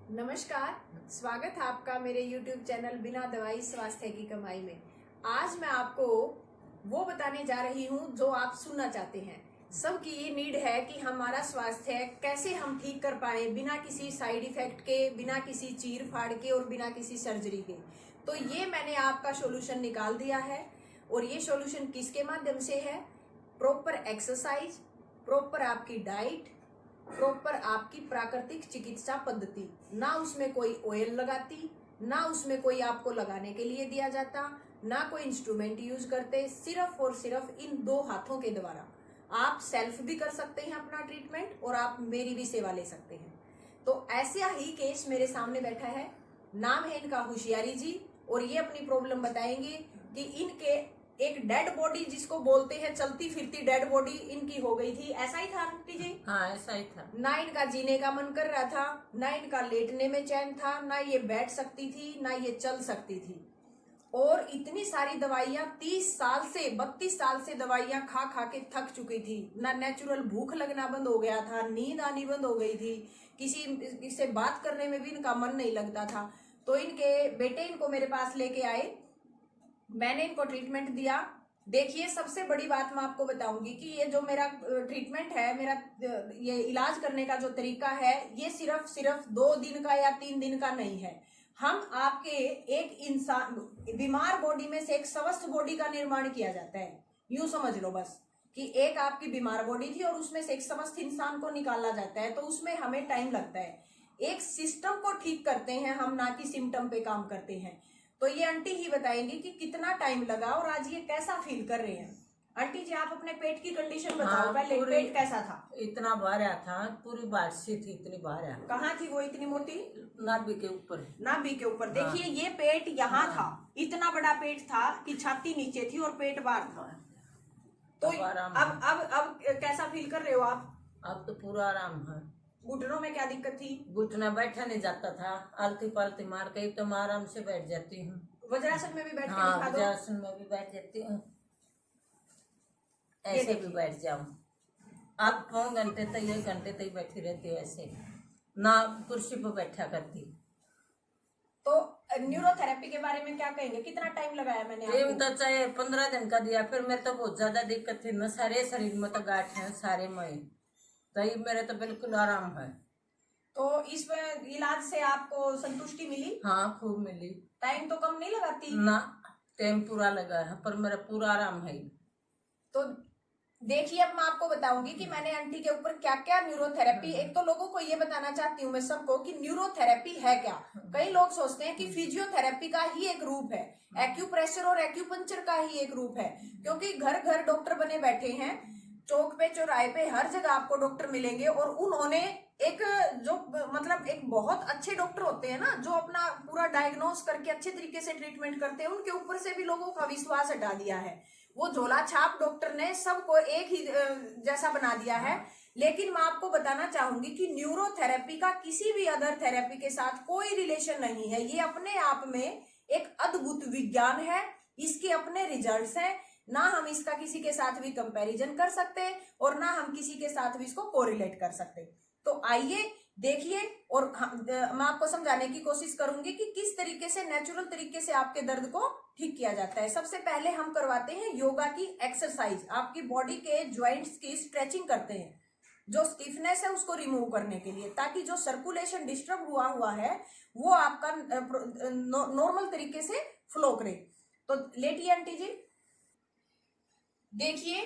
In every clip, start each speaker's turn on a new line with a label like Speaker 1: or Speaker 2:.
Speaker 1: नमस्कार, स्वागत है आपका मेरे YouTube चैनल बिना दवाई स्वास्थ्य की कमाई में। आज मैं आपको वो बताने जा रही हूँ जो आप सुनना चाहते हैं। सबकी ये नीड है कि हमारा स्वास्थ्य कैसे हम ठीक कर पाए बिना किसी साइड इफेक्ट के, बिना किसी चीर फाड़ के और बिना किसी सर्जरी के। तो ये मैंने आपका सॉल्यूशन निकाल दिया है। और ये सॉल्यूशन किसके माध्यम से है? प्रॉपर एक्सरसाइज, प्रॉपर आपकी डाइट, प्रॉपर आपकी प्राकृतिक चिकित्सा पद्धति। ना उसमें कोई ऑयल लगाती, ना उसमें कोई आपको लगाने के लिए दिया जाता, ना कोई इंस्ट्रूमेंट यूज करते। सिर्फ और सिर्फ इन दो हाथों के द्वारा आप सेल्फ भी कर सकते हैं अपना ट्रीटमेंट और आप मेरी भी सेवा ले सकते हैं। तो ऐसा ही केस मेरे सामने बैठा है। नाम है इनका होशियारी जी और ये अपनी प्रॉब्लम बताएंगे कि इनके एक डेड बॉडी, जिसको बोलते हैं चलती फिरती डेड बॉडी, इनकी हो गई थी। ऐसा ही था आंटी जी?
Speaker 2: हाँ, ऐसा ही था।
Speaker 1: ना इनका जीने का मन कर रहा था, ना इनका लेटने में चैन था, ना ये बैठ सकती थी, ना ये चल सकती थी। और इतनी सारी दवाइयां 30 साल से 32 साल से दवाइयां खा खा के थक चुकी थी। ना नेचुरल भूख लगना बंद हो गया था, नींद आनी बंद हो गई थी, किसी से बात करने में भी इनका मन नहीं लगता था। तो इनके बेटे इनको मेरे पास लेके आए, मैंने इनको ट्रीटमेंट दिया। देखिए, सबसे बड़ी बात मैं आपको बताऊंगी कि ये जो मेरा ट्रीटमेंट है, मेरा ये इलाज करने का जो तरीका है, ये सिर्फ 2 दिन का या 3 दिन का नहीं है। हम आपके एक इंसान बीमार बॉडी में से एक स्वस्थ बॉडी का निर्माण किया जाता है। यूं समझ लो बस कि एक आपकी बीमार बॉडी थी और उसमें से एक स्वस्थ इंसान को निकाला जाता है। तो उसमें हमें टाइम लगता है। एक सिस्टम को ठीक करते हैं हम, ना कि सिम्टम पे काम करते हैं। तो ये आंटी ही बताएंगी कि कितना टाइम लगा और आज ये कैसा फील कर रहे हैं। आंटी जी, आप अपने पेट की कंडीशन बताओ।
Speaker 2: हाँ,
Speaker 1: पहले पेट कैसा था?
Speaker 2: इतना भारा था, पूरी बारिश थी, इतनी भारा।
Speaker 1: कहाँ थी वो इतनी मोटी?
Speaker 2: नाभि के ऊपर।
Speaker 1: नाभि के ऊपर। देखिए, ये पेट यहाँ था, इतना बड़ा पेट था कि छाती नीचे थी और पेट बाहर था। तो अब कैसा फील कर रहे हो आप?
Speaker 2: अब तो पूरा आराम है।
Speaker 1: घुटनों में क्या दिक्कत थी?
Speaker 2: घुटना बैठा नहीं जाता था, आलती पालती मार के तो मैं आराम से बैठ जाती हूँ।
Speaker 1: वज्रासन में भी बैठ के
Speaker 2: हाँ,
Speaker 1: दिखा दो।
Speaker 2: वज्रासन में भी बैठ जाती हूँ, ऐसे भी बैठ जाऊँ। अब 4 घंटे तक 1 घंटे तक बैठी रहती हूँ, ऐसे ना कुर्सी पर बैठा करती।
Speaker 1: तो न्यूरोथेरेपी के बारे में क्या कहेंगे? कितना टाइम लगाया मैंने
Speaker 2: टाइम
Speaker 1: आपको?
Speaker 2: तो चाहे 15 दिन का दिया, फिर मैं तो बहुत ज्यादा दिक्कत थी ना, सारे शरीर में तो गांठ है, सारे में तो ये मेरे तो बिल्कुल आराम है।
Speaker 1: तो इस इलाज से आपको संतुष्टि मिली?
Speaker 2: हाँ, खूब मिली।
Speaker 1: टाइम तो कम नहीं लगाती
Speaker 2: ना, टाइम पूरा लगा है, पर मेरा पूरा आराम है।
Speaker 1: तो देखिए, अब मैं आपको बताऊंगी कि मैंने आंटी के ऊपर क्या क्या न्यूरोथेरेपी। एक तो लोगों को ये बताना चाहती हूँ मैं सबको कि न्यूरोथेरेपी है क्या। कई लोग सोचते हैं कि फिजियोथेरेपी का ही एक रूप है, एक्यूप्रेशर और एक्यूपंक्चर का ही एक रूप है। क्योंकि घर घर डॉक्टर बने बैठे हैं, चौक पे चौराहे पे हर जगह आपको डॉक्टर मिलेंगे। और उन्होंने एक जो मतलब एक बहुत अच्छे डॉक्टर होते हैं ना, जो अपना पूरा डायग्नोस करके अच्छे तरीके से ट्रीटमेंट करते हैं, उनके ऊपर से भी लोगों का विश्वास हटा दिया है। वो झोला छाप डॉक्टर ने सबको एक ही जैसा बना दिया है। लेकिन मैं आपको बताना चाहूंगी कि न्यूरोथेरेपी का किसी भी अदर थेरेपी के साथ कोई रिलेशन नहीं है। ये अपने आप में एक अद्भुत विज्ञान है, इसके अपने रिजल्ट्स हैं। ना हम इसका किसी के साथ भी कंपैरिजन कर सकते और ना हम किसी के साथ भी इसको कोरिलेट कर सकते। तो आइए देखिए, और मैं आपको समझाने की कोशिश करूंगी कि किस तरीके से नेचुरल तरीके से आपके दर्द को ठीक किया जाता है। सबसे पहले हम करवाते हैं योगा की एक्सरसाइज। आपकी बॉडी के ज्वाइंट्स की स्ट्रेचिंग करते हैं, जो स्टिफनेस है उसको रिमूव करने के लिए, ताकि जो सर्कुलेशन डिस्टर्ब हुआ है वो आपका नॉर्मल तरीके से फ्लो करे। तो लेटिए आंटी जी। देखिए,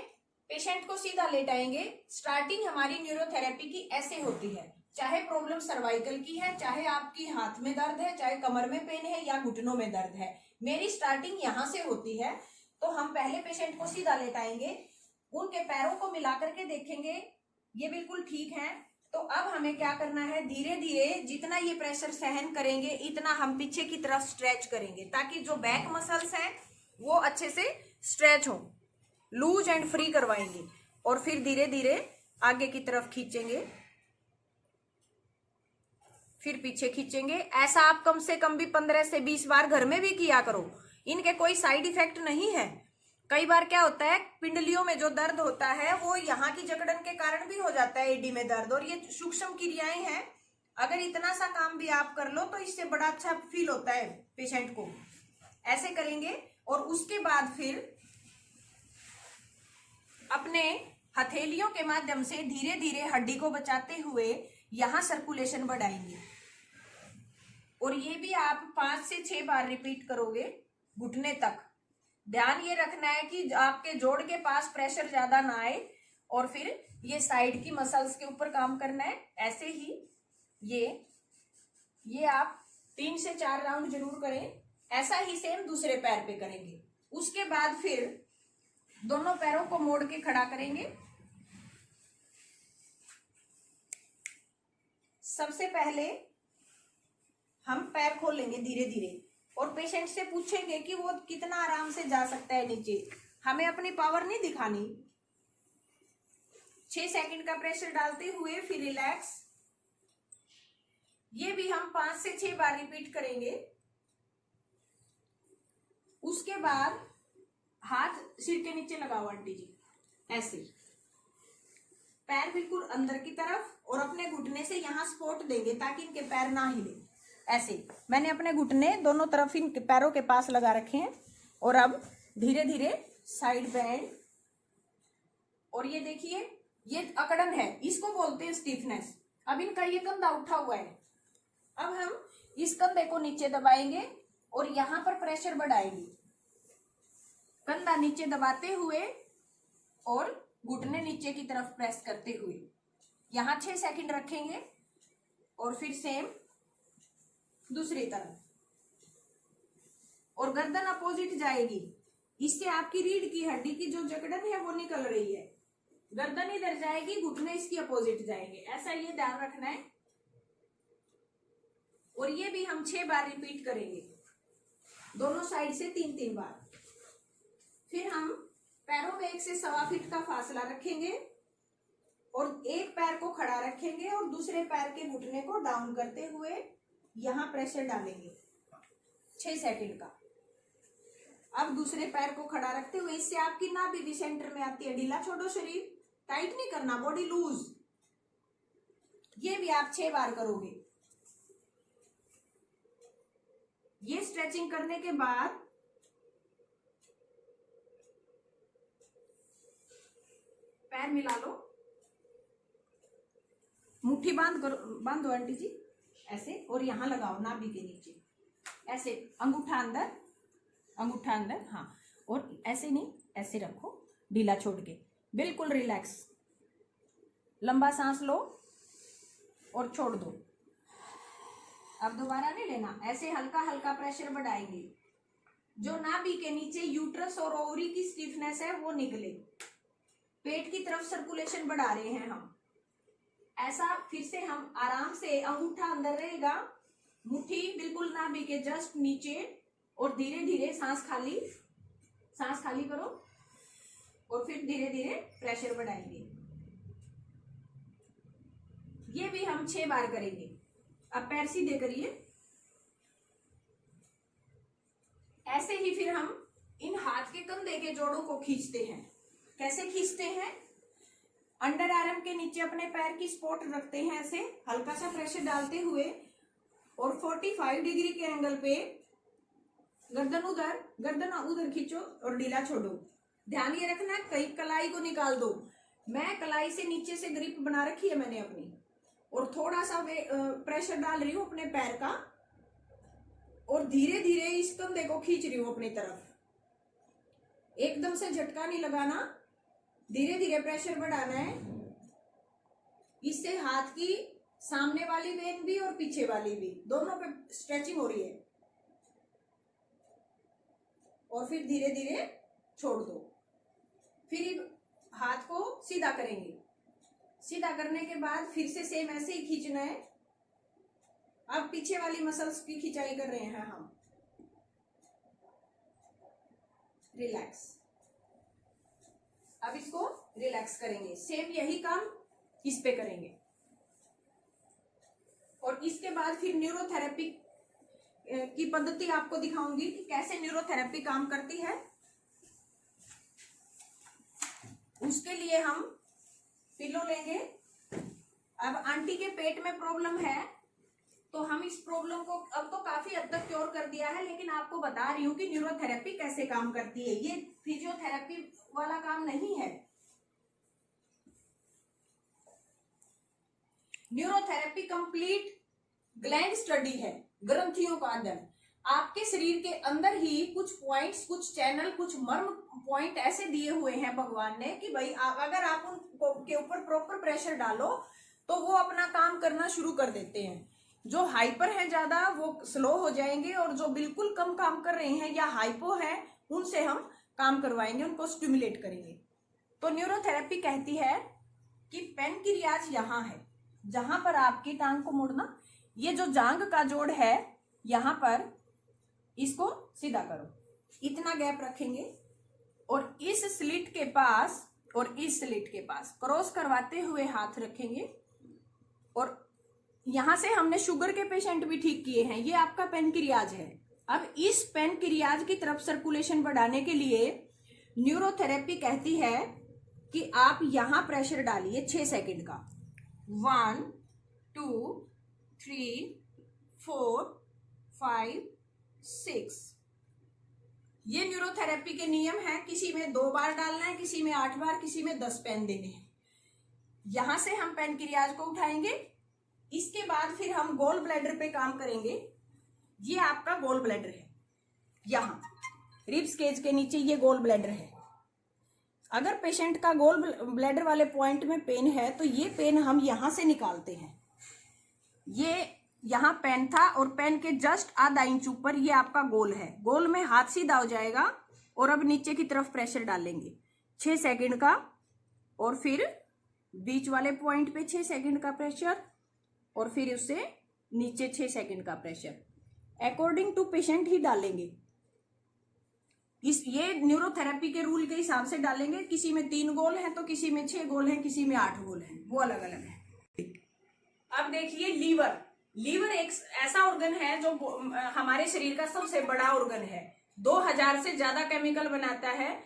Speaker 1: पेशेंट को सीधा लेटाएंगे। स्टार्टिंग हमारी न्यूरोथेरेपी की ऐसे होती है, चाहे प्रॉब्लम सर्वाइकल की है, चाहे आपकी हाथ में दर्द है, चाहे कमर में पेन है या घुटनों में दर्द है, मेरी स्टार्टिंग यहाँ से होती है। तो हम पहले पेशेंट को सीधा लेटाएंगे, उनके पैरों को मिला करके देखेंगे ये बिल्कुल ठीक है। तो अब हमें क्या करना है, धीरे धीरे जितना ये प्रेशर सहन करेंगे इतना हम पीछे की तरफ स्ट्रेच करेंगे, ताकि जो बैक मसल्स हैं वो अच्छे से स्ट्रेच हो, लूज एंड फ्री करवाएंगे। और फिर धीरे धीरे आगे की तरफ खींचेंगे, फिर पीछे खींचेंगे। ऐसा आप कम से कम भी 15 से 20 बार घर में भी किया करो। इनके कोई साइड इफेक्ट नहीं है। कई बार क्या होता है, पिंडलियों में जो दर्द होता है वो यहाँ की जकड़न के कारण भी हो जाता है, एडी में दर्द। और ये सूक्ष्म क्रियाएं हैं, अगर इतना सा काम भी आप कर लो तो इससे बड़ा अच्छा फील होता है पेशेंट को। ऐसे करेंगे और उसके बाद फिर अपने हथेलियों के माध्यम से धीरे धीरे हड्डी को बचाते हुए यहां सर्कुलेशन बढ़ाएंगे। और ये भी आप 5 से 6 बार रिपीट करोगे घुटने तक। ध्यान ये रखना है कि आपके जोड़ के पास प्रेशर ज्यादा ना आए और फिर ये साइड की मसल्स के ऊपर काम करना है। ऐसे ही ये आप 3 से 4 राउंड जरूर करें। ऐसा ही सेम दूसरे पैर पे करेंगे। उसके बाद फिर दोनों पैरों को मोड़ के खड़ा करेंगे। सबसे पहले हम पैर खोलेंगे धीरे धीरे और पेशेंट से पूछेंगे कि वो कितना आराम से जा सकता है नीचे। हमें अपनी पावर नहीं दिखानी। 6 सेकंड का प्रेशर डालते हुए फिर रिलैक्स। ये भी हम 5 से 6 बार रिपीट करेंगे। उसके बाद हाथ सिर के नीचे लगाओ आंटी जी, ऐसे पैर बिल्कुल अंदर की तरफ और अपने घुटने से यहां सपोर्ट देंगे ताकि इनके पैर ना हिले। ऐसे मैंने अपने घुटने दोनों तरफ इनके पैरों के पास लगा रखे हैं और अब धीरे धीरे साइड बेंड। और ये देखिए ये अकड़न है, इसको बोलते हैं स्टिफनेस। अब इनका ये कंधा उठा हुआ है। अब हम इस कंधे को नीचे दबाएंगे और यहां पर प्रेशर बढ़ाएंगे। कंधा नीचे दबाते हुए और घुटने नीचे की तरफ प्रेस करते हुए यहां 6 सेकंड रखेंगे और फिर सेम दूसरी तरफ। और गर्दन अपोजिट जाएगी। इससे आपकी रीढ़ की हड्डी की जो जकड़न है वो निकल रही है। गर्दन इधर जाएगी, घुटने इसकी अपोजिट जाएंगे। ऐसा ये ध्यान रखना है। और ये भी हम 6 बार रिपीट करेंगे, दोनों साइड से 3-3 बार। फिर हम पैरों में 1 से 1.25 फीट का फासला रखेंगे और एक पैर को खड़ा रखेंगे और दूसरे पैर के घुटने को डाउन करते हुए यहां प्रेशर डालेंगे 6 सेकंड का। अब दूसरे पैर को खड़ा रखते हुए, इससे आपकी नाभि भी सेंटर में आती है। ढीला छोड़ो शरीर, टाइट नहीं करना, बॉडी लूज। ये भी आप 6 बार करोगे। ये स्ट्रेचिंग करने के बाद पैर मिला लो, मुट्ठी बांधो आंटी जी ऐसे, और यहां लगाओ नाभि के नीचे ऐसे। अंगूठा अंदर, हाँ। और ऐसे नहीं, ऐसे रखो ढीला छोड़ के, बिल्कुल रिलैक्स। लंबा सांस लो और छोड़ दो। अब दोबारा नहीं लेना। ऐसे हल्का हल्का प्रेशर बढ़ाएंगे। जो नाभि के नीचे यूट्रस और ओवरी की स्टिफनेस है वो निकले। पेट की तरफ सर्कुलेशन बढ़ा रहे हैं हम। ऐसा फिर से हम आराम से, अंगूठा अंदर रहेगा, मुट्ठी बिल्कुल नाभि के जस्ट नीचे, और धीरे धीरे सांस खाली करो और फिर धीरे धीरे प्रेशर बढ़ाएंगे। ये भी हम 6 बार करेंगे। अब पैर सीधे करिए। ऐसे ही फिर हम इन हाथ के कंधे के जोड़ों को खींचते हैं। कैसे खींचते हैं? अंडर आर्म के नीचे अपने पैर की सपोर्ट रखते हैं, ऐसे हल्का सा प्रेशर डालते हुए, और 45 डिग्री के एंगल पे गर्दन उधर खींचो और ढीला छोड़ो। ध्यान ये रखना है कहीं कलाई को निकाल दो। मैं कलाई से नीचे से ग्रिप बना रखी है मैंने अपनी, और थोड़ा सा प्रेशर डाल रही हूं अपने पैर का, और धीरे धीरे इस कंधे को खींच रही हूं अपनी तरफ। एकदम से झटका नहीं लगाना, धीरे धीरे प्रेशर बढ़ाना है। इससे हाथ की सामने वाली वेन भी और पीछे वाली भी, दोनों पे स्ट्रेचिंग हो रही है। और फिर धीरे धीरे छोड़ दो। फिर हाथ को सीधा करेंगे। सीधा करने के बाद फिर से सेम ऐसे ही खींचना है। अब पीछे वाली मसल्स की खिंचाई कर रहे हैं हम। रिलैक्स। अब इसको रिलैक्स करेंगे। सेम यही काम इस पे करेंगे। और इसके बाद फिर न्यूरोथेरेपी की पद्धति आपको दिखाऊंगी कि कैसे न्यूरोथेरेपी काम करती है। उसके लिए हम पिलो लेंगे। अब आंटी के पेट में प्रॉब्लम है तो हम इस प्रॉब्लम को अब तो काफी हद तक क्योर कर दिया है, लेकिन आपको बता रही हूँ कि न्यूरोथेरेपी कैसे काम करती है। ये फिजियोथेरेपी वाला काम नहीं है। न्यूरोथेरेपी कंप्लीट ग्लैंड स्टडी है, ग्रंथियों का अध्ययन। आपके शरीर के अंदर ही कुछ पॉइंट्स, कुछ चैनल, कुछ मर्म पॉइंट ऐसे दिए हुए हैं भगवान ने कि भाई अगर आप उनके ऊपर प्रॉपर प्रेशर डालो तो वो अपना काम करना शुरू कर देते हैं। जो हाइपर है ज्यादा वो स्लो हो जाएंगे, और जो बिल्कुल कम काम कर रहे हैं या हाइपो है उनसे हम काम करवाएंगे, उनको स्टिमुलेट करेंगे। तो न्यूरोथेरेपी कहती है कि पैनक्रियाज यहाँ है, जहां पर आपकी टांग को मोड़ना, ये जो जांघ का जोड़ है यहां पर, इसको सीधा करो, इतना गैप रखेंगे और इस स्लिट के पास और इस स्लिट के पास क्रॉस करवाते हुए हाथ रखेंगे। और यहां से हमने शुगर के पेशेंट भी ठीक किए हैं। ये आपका पैनक्रियाज है। अब इस पैनक्रियाज की तरफ सर्कुलेशन बढ़ाने के लिए न्यूरोथेरेपी कहती है कि आप यहां प्रेशर डालिए 6 सेकंड का। 1 2 3 4 5 6। ये न्यूरोथेरेपी के नियम है। किसी में 2 बार डालना है, किसी में 8 बार, किसी में 10 पेन देने हैं। यहां से हम पैनक्रियाज को उठाएंगे। इसके बाद फिर हम गोल ब्लैडर पे काम करेंगे। ये आपका गोल ब्लैडर है, यहां रिब्स केज के नीचे ये गोल ब्लैडर है। अगर पेशेंट का गोल ब्लैडर वाले पॉइंट में पेन है तो ये पेन हम यहां से निकालते हैं। ये यहाँ पेन था और पेन के जस्ट आधा इंच ऊपर ये आपका गोल है। गोल में हाथ सीधा हो जाएगा और अब नीचे की तरफ प्रेशर डालेंगे 6 सेकंड का, और फिर बीच वाले पॉइंट पे 6 सेकंड का प्रेशर, और फिर उससे नीचे 6 सेकंड का प्रेशर। अकॉर्डिंग टू पेशेंट ही डालेंगे। ये न्यूरोथेरेपी के रूल के हिसाब से डालेंगे। किसी में 3 गोल है तो किसी में 6 गोल है, किसी में 8 गोल है, वो अलग अलग है। अब देखिए लीवर। लीवर एक ऐसा ऑर्गन है जो हमारे शरीर का सबसे बड़ा ऑर्गन है। 2000 से ज्यादा केमिकल बनाता है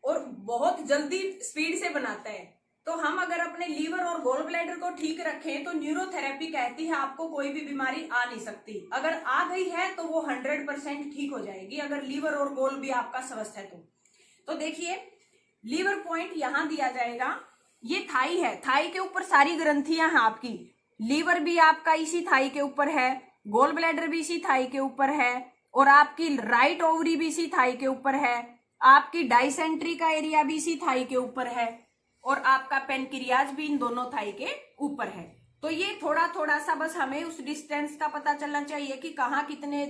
Speaker 1: और बहुत जल्दी स्पीड से बनाता है। तो हम अगर अपने लीवर और गोल ब्लैडर को ठीक रखें तो न्यूरोथेरेपी कहती है आपको कोई भी बीमारी आ नहीं सकती। अगर आ गई है तो वो 100% ठीक हो जाएगी, अगर लीवर और गोल भी आपका स्वस्थ है तो देखिए लीवर पॉइंट यहां दिया जाएगा। ये थाई है, थाई के ऊपर सारी ग्रंथियां हैं आपकी। लीवर भी आपका इसी थाई के ऊपर है, गोल ब्लैडर भी इसी थाई के ऊपर है, और आपकी राइट ओवरी भी इसी थाई के ऊपर है, आपकी डाइसेंट्री का एरिया भी इसी थाई के ऊपर है, और आपका पैनक्रियाज भी इन दोनों थाई के ऊपर है। तो ये थोड़ा थोड़ा सा बस हमें उस डिस्टेंस का पता चलना चाहिए कि कहाँ कितने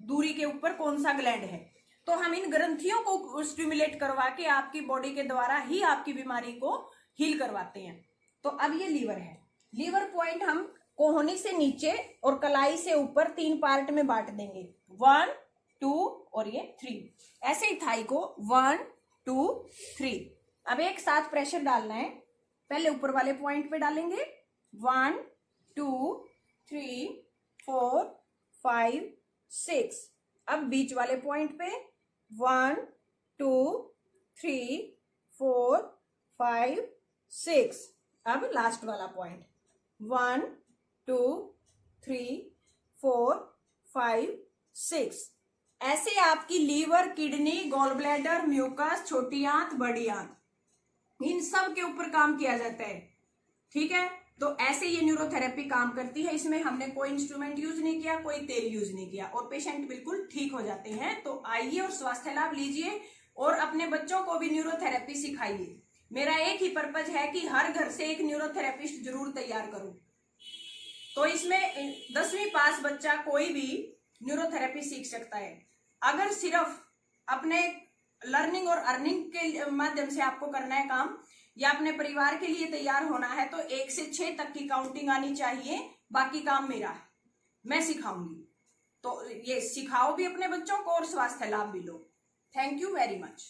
Speaker 1: दूरी के ऊपर कौन सा ग्लैंड है। तो हम इन ग्रंथियों को स्टिमुलेट करवा के आपकी बॉडी के द्वारा ही आपकी बीमारी को हील करवाते हैं। तो अब ये लीवर है। लीवर पॉइंट हम कोहनी से नीचे और कलाई से ऊपर 3 पार्ट में बांट देंगे, 1 2 और ये 3। ऐसे ही थाई को 1 2 3। अब एक साथ प्रेशर डालना है। पहले ऊपर वाले पॉइंट पे डालेंगे 1 2 3 4 5 6। अब बीच वाले पॉइंट पे 1 2 3 4 5 6। अब लास्ट वाला पॉइंट 1 2 3 4 5 6। ऐसे आपकी liver, kidney, gall bladder, mucus, छोटी आंत, बड़ी आंत, इन सब के ऊपर काम किया जाता है। ठीक है, तो ऐसे ये न्यूरोथेरेपी काम करती है। इसमें हमने कोई इंस्ट्रूमेंट यूज नहीं किया, कोई तेल यूज नहीं किया, और पेशेंट बिल्कुल ठीक हो जाते हैं। तो आइए और स्वास्थ्य लाभ लीजिए और अपने बच्चों को भी न्यूरोथेरेपी सिखाइए। मेरा एक ही पर्पज है कि हर घर से एक न्यूरोथेरेपिस्ट जरूर तैयार करूं। तो इसमें 10वीं पास बच्चा कोई भी न्यूरोथेरेपी सीख सकता है। अगर सिर्फ अपने लर्निंग और अर्निंग के माध्यम से आपको करना है काम, या अपने परिवार के लिए तैयार होना है, तो 1 से 6 तक की काउंटिंग आनी चाहिए। बाकी काम मेरा है, मैं सिखाऊंगी। तो ये सिखाओ भी अपने बच्चों को और स्वास्थ्य लाभ भी लो। Thank you very much.